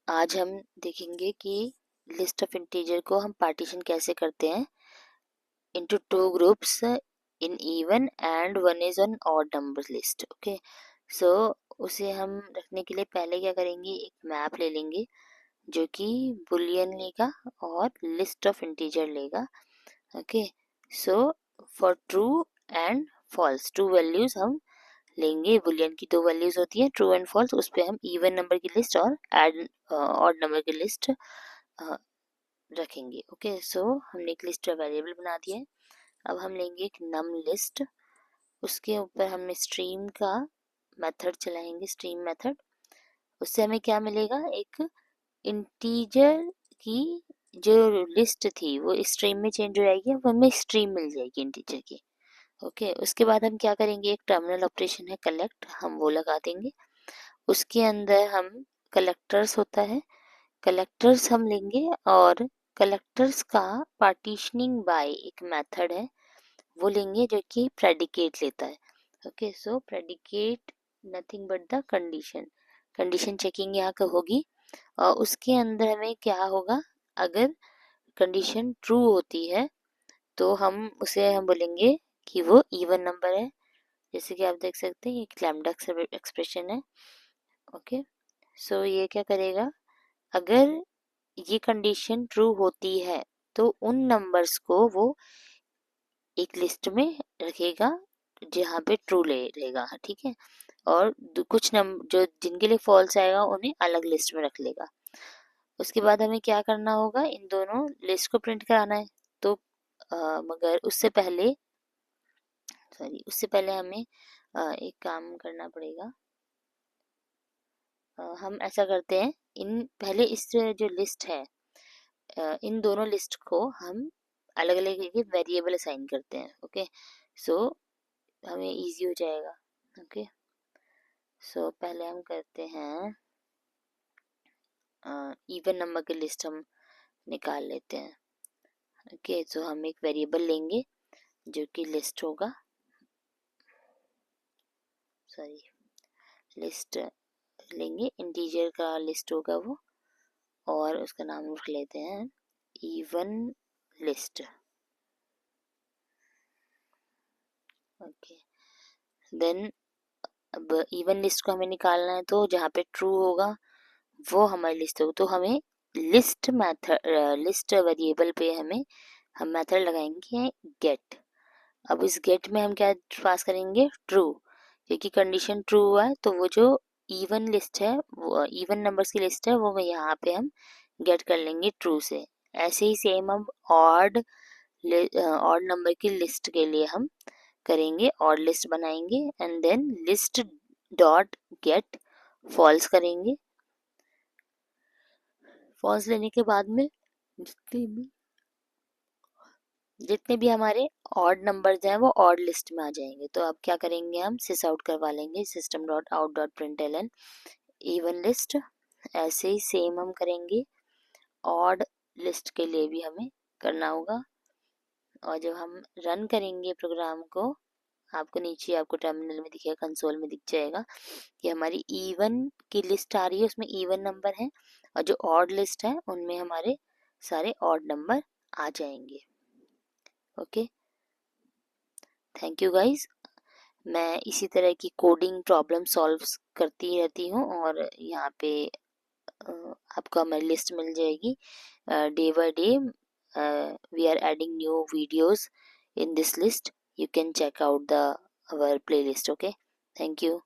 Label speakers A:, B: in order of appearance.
A: आज हम देखेंगे कि लिस्ट ऑफ इंटीजर को हम पार्टीशन कैसे करते हैं into two groups in even and one is on odd number list. Okay, so उसे हम रखने के लिए पहले क्या करेंगे, एक मैप ले लेंगे जो कि बुलियन लेगा और लिस्ट ऑफ इंटीजर लेगा। Okay, so for true and false two values हम लेंगे। बुलियन की दो वैल्यूज होती है, ट्रू एंड फॉल्स, उस पर हम इवन नंबर की लिस्ट और एड ऑड नंबर की लिस्ट रखेंगे। ओके, सो हमने एक लिस्ट वेरिएबल बना दिया है। अब हम लेंगे एक नम लिस्ट, उसके ऊपर हम स्ट्रीम का मेथड चलाएंगे, स्ट्रीम मेथड। उससे हमें क्या मिलेगा, एक इंटीजर की जो लिस्ट थी वो स्ट्रीम में चेंज हो जाएगी, अब हमें स्ट्रीम मिल जाएगी इंटीजर की। ओके, उसके बाद हम क्या करेंगे, एक टर्मिनल ऑपरेशन है कलेक्ट, हम वो लगा देंगे। उसके अंदर हम कलेक्टर्स होता है, कलेक्टर्स हम लेंगे और कलेक्टर्स का पार्टीशनिंग बाय एक मेथड है वो लेंगे जो कि प्रेडिकेट लेता है। Okay, so predicate nothing but the condition, condition checking यहाँ का होगी और उसके अंदर हमें क्या होगा, अगर कंडीशन ट्रू होती है तो हम उसे हम बोलेंगे कि वो इवन नंबर है। जैसे कि आप देख सकते हैं ये एक लैम्डा एक्सप्रेशन है। ओके, सो ये क्या करेगा, अगर ये कंडीशन ट्रू होती है तो उन नंबर्स को वो एक लिस्ट में रखेगा जहाँ पे ट्रू ले लेगा, ठीक है, और कुछ नंबर जो जिनके लिए फॉल्स आएगा उन्हें अलग लिस्ट में रख लेगा। उसके बाद हमें क्या करना होगा, इन दोनों लिस्ट को प्रिंट कराना है। तो मगर उससे पहले हमें एक काम करना पड़ेगा। हम ऐसा करते हैं, इन पहले इस जो लिस्ट है इन दोनों लिस्ट को हम अलग अलग वेरिएबल असाइन करते हैं। ओके, सो हमें इजी हो जाएगा। ओके, सो पहले हम करते हैं इवन नंबर की लिस्ट हम निकाल लेते हैं। ओके, सो हम एक वेरिएबल लेंगे जो कि लिस्ट होगा, लिस्ट लेंगे, इंटीजर का लिस्ट होगा वो, और उसका नाम रख लेते हैं इवन लिस्ट। ओके, देन अब इवन लिस्ट को हमें निकालना है तो जहाँ पे ट्रू होगा वो हमारी लिस्ट होगी, तो हमें लिस्ट मेथड लिस्ट वेरिएबल पे हम मेथड लगाएंगे गेट। अब इस गेट में हम क्या पास करेंगे, ट्रू, क्योंकि कंडीशन ट्रू हुआ है तो वो जो इवन लिस्ट है, वो इवन नंबर्स की लिस्ट है, वो यहाँ पे हम गेट कर लेंगे ट्रू से। ऐसे ही सेम हम ऑड नंबर की लिस्ट के लिए हम करेंगे, ऑड लिस्ट बनाएंगे and then list dot get false करेंगे। फॉल्स लेने के बाद में जितने भी हमारे ऑड नंबर्स हैं वो ऑड लिस्ट में आ जाएंगे। तो अब क्या करेंगे, हम सिस आउट करवा लेंगे, system dot out dot println even list. ऐसे ही सेम हम करेंगे ऑड लिस्ट के लिए भी हमें करना होगा। और जब हम रन करेंगे प्रोग्राम को, आपको नीचे आपको टर्मिनल में दिखेगा, कंसोल में दिख जाएगा कि हमारी इवन की लिस्ट आ रही है, उसमें इवन नंबर है, और जो ऑड लिस्ट है उनमें हमारे सारे ऑड नंबर आ जाएंगे। Okay, thank you guys. मैं इसी तरह की कोडिंग प्रॉब्लम सॉल्व करती रहती हूँ और यहाँ पे आपको हमारी लिस्ट मिल जाएगी day by day. We are adding new videos in this list. You can check out the our playlist. Okay, thank you.